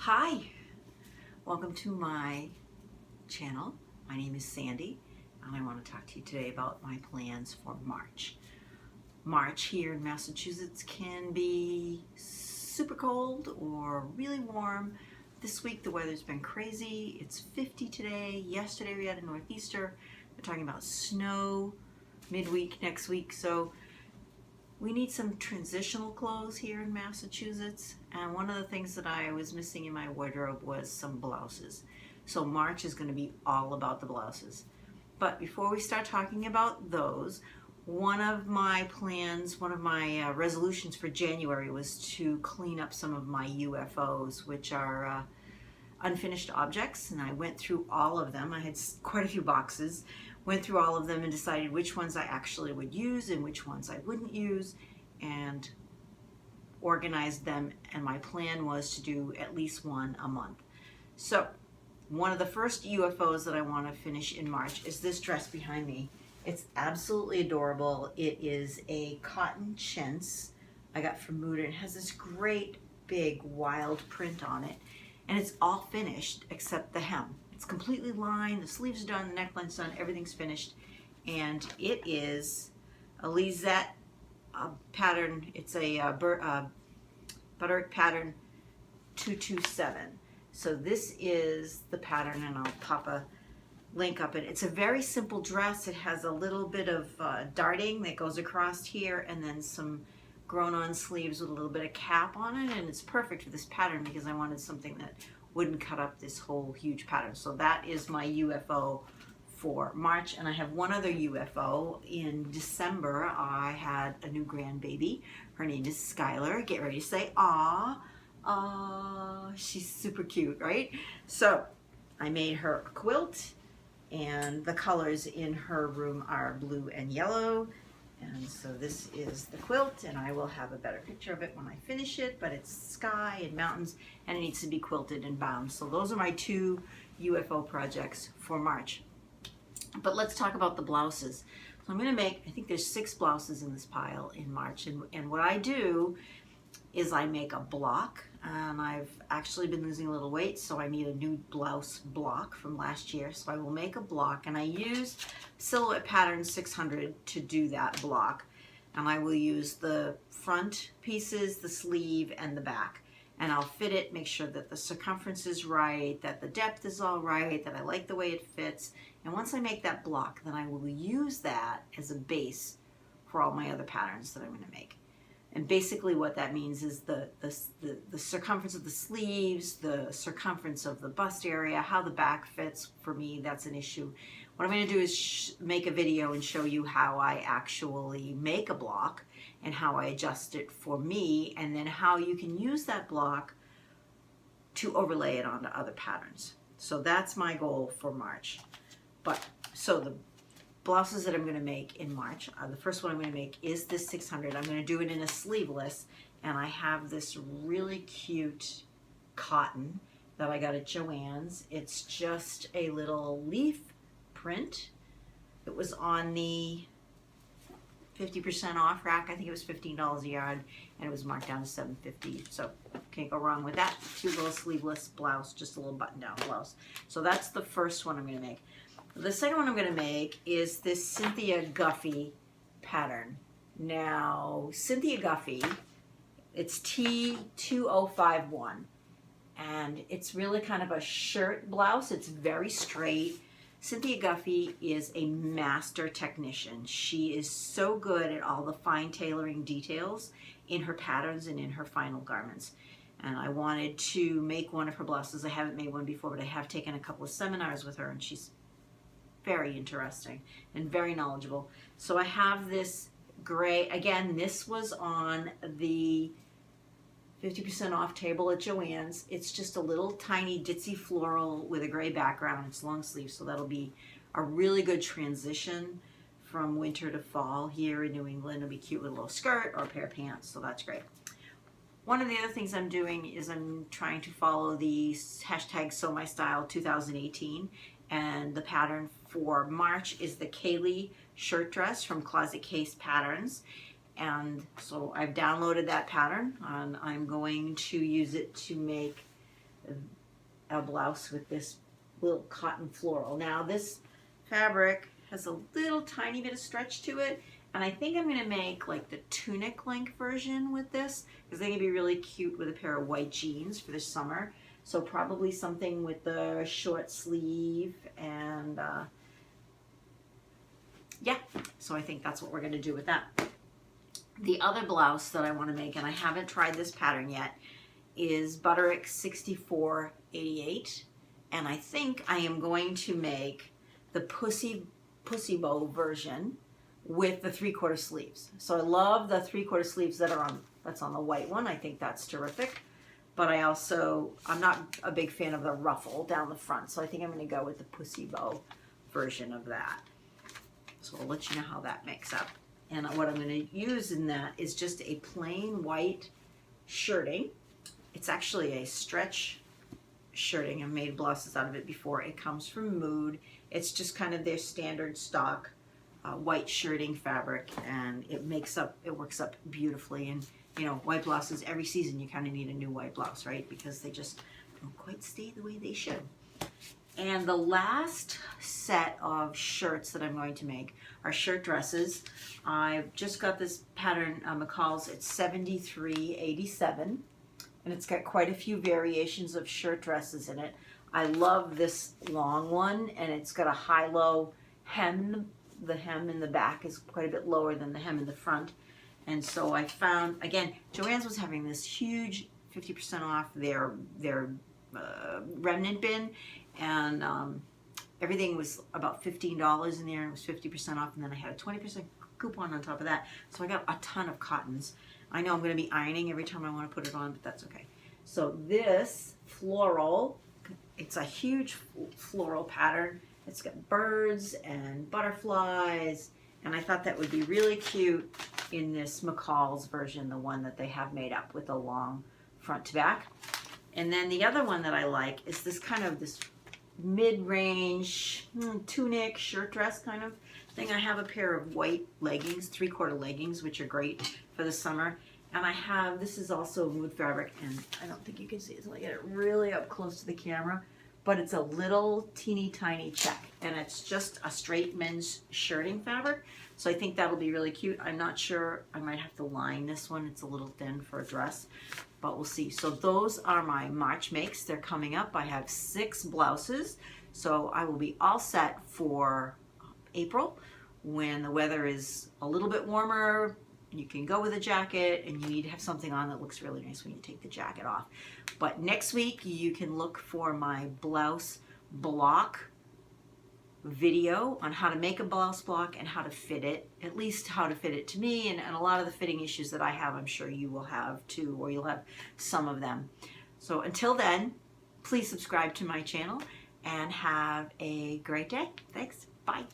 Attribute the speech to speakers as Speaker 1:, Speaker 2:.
Speaker 1: Hi, welcome to my channel. My name is Sandy and I want to talk to you today about my plans for March. March here in Massachusetts can be super cold or really warm. This week the weather's been crazy. It's 50 today. Yesterday we had a northeaster. They're talking about snow midweek next week, so we need some transitional clothes here in Massachusetts, and one of the things that I was missing in my wardrobe was some blouses. So March is going to be all about the blouses. But before we start talking about those, one of my plans, one of my resolutions for January was to clean up some of my UFOs, which are unfinished objects, and I went through all of them. I had quite a few boxes, went through all of them and decided which ones I actually would use and which ones I wouldn't use, and organized them, and my plan was to do at least one a month. So one of the first UFOs that I want to finish in March is this dress behind me. It's absolutely adorable. It is a cotton chintz I got from Muda. It has this great big wild print on it, and it's all finished except the hem. It's completely lined, the sleeves are done, the neckline's done, everything's finished, and it is a Lisette pattern. It's a Butterick pattern 227. So this is the pattern, and I'll pop a link up. It's a very simple dress. It has a little bit of darting that goes across here, and then some grown-on sleeves with a little bit of cap on it, and it's perfect for this pattern because I wanted something that wouldn't cut up this whole huge pattern. So that is my UFO for March, and I have one other UFO. In December, I had a new grandbaby. Her name is Skylar. Get ready to say, "Aw." She's super cute, right? So I made her a quilt, and the colors in her room are blue and yellow. And so this is the quilt, and I will have a better picture of it when I finish it, but it's sky and mountains, and it needs to be quilted and bound. So those are my two UFO projects for March. But let's talk about the blouses. So I'm going to make, I think there's 6 blouses in this pile in March, and what I do is I make a block, and I've actually been losing a little weight, so I need a new blouse block from last year. So I will make a block, and I use Silhouette Pattern 600 to do that block. And I will use the front pieces, the sleeve, and the back. And I'll fit it, make sure that the circumference is right, that the depth is all right, that I like the way it fits. And once I make that block, then I will use that as a base for all my other patterns that I'm going to make. And basically what that means is the circumference of the sleeves, the circumference of the bust area, how the back fits. For me, that's an issue. What I'm going to do is make a video and show you how I actually make a block and how I adjust it for me, and then how you can use that block to overlay it onto other patterns. So that's my goal for March. So the blouses that I'm going to make in March, the first one I'm going to make is this 600. I'm going to do it in a sleeveless, and I have this really cute cotton that I got at Joann's. It's just a little leaf print. It was on the 50% off rack. I think it was $15 a yard, and it was marked down to $7.50. So can't go wrong with that. Cute little sleeveless blouse, just a little button-down blouse. So that's the first one I'm going to make. The second one I'm going to make is this Cynthia Guffey pattern. Now, Cynthia Guffey, it's T2051, and it's really kind of a shirt blouse. It's very straight. Cynthia Guffey is a master technician. She is so good at all the fine tailoring details in her patterns and in her final garments. And I wanted to make one of her blouses. I haven't made one before, but I have taken a couple of seminars with her, and she's very interesting and very knowledgeable. So I have this gray, again, this was on the 50% off table at Joann's. It's just a little tiny ditzy floral with a gray background. It's long sleeve, so that'll be a really good transition from winter to fall here in New England. It'll be cute with a little skirt or a pair of pants, so that's great. One of the other things I'm doing is I'm trying to follow the hashtag #SewMyStyle 2018, and the pattern for March is the Kayleigh shirt dress from Closet Case Patterns. And so I've downloaded that pattern, and I'm going to use it to make a blouse with this little cotton floral. Now this fabric has a little tiny bit of stretch to it, and I think I'm going to make like the tunic length version with this, because they can be really cute with a pair of white jeans for the summer. So probably something with the short sleeve, and yeah, so I think that's what we're going to do with that. The other blouse that I want to make, and I haven't tried this pattern yet, is Butterick 6488, and I think I am going to make the pussy bow version with the 3/4 sleeves. So I love the 3/4 sleeves that's on the white one. I think that's terrific. But I'm not a big fan of the ruffle down the front, so I think I'm going to go with the pussy bow version of that. So I'll let you know how that makes up. And what I'm going to use in that is just a plain white shirting. It's actually a stretch shirting. I've made blouses out of it before. It comes from Mood. It's just kind of their standard stock white shirting fabric, and it works up beautifully. And you know, white blouses, every season you kind of need a new white blouse, right? Because they just don't quite stay the way they should. And the last set of shirts that I'm going to make are shirt dresses. I've just got this pattern, McCalls. It's 7387, and it's got quite a few variations of shirt dresses in it. I love this long one, and it's got a high-low hem. The hem in the back is quite a bit lower than the hem in the front. And so I found, again, Joann's was having this huge 50% off their remnant bin, and everything was about $15 in there, and it was 50% off, and then I had a 20% coupon on top of that. So I got a ton of cottons. I know I'm going to be ironing every time I want to put it on, but that's okay. So this floral, it's a huge floral pattern. It's got birds and butterflies, and I thought that would be really cute in this McCalls version, the one that they have made up with a long front to back. And then the other one that I like is this kind of this mid-range tunic shirt dress kind of thing. I have a pair of white leggings, 3/4 leggings, which are great for the summer. And I have, this is also Mood fabric, and I don't think you can see it until I get it really up close to the camera, but it's a little teeny tiny check, and it's just a straight men's shirting fabric. So I think that'll be really cute. I'm not sure, I might have to line this one. It's a little thin for a dress, but we'll see. So those are my March makes. They're coming up. I have 6 blouses, so I will be all set for April when the weather is a little bit warmer. You can go with a jacket, and you need to have something on that looks really nice when you take the jacket off. But next week, you can look for my blouse block video on how to make a blouse block and how to fit it, at least how to fit it to me, and a lot of the fitting issues that I have, I'm sure you will have too, or you'll have some of them. So until then, please subscribe to my channel and have a great day. Thanks. Bye.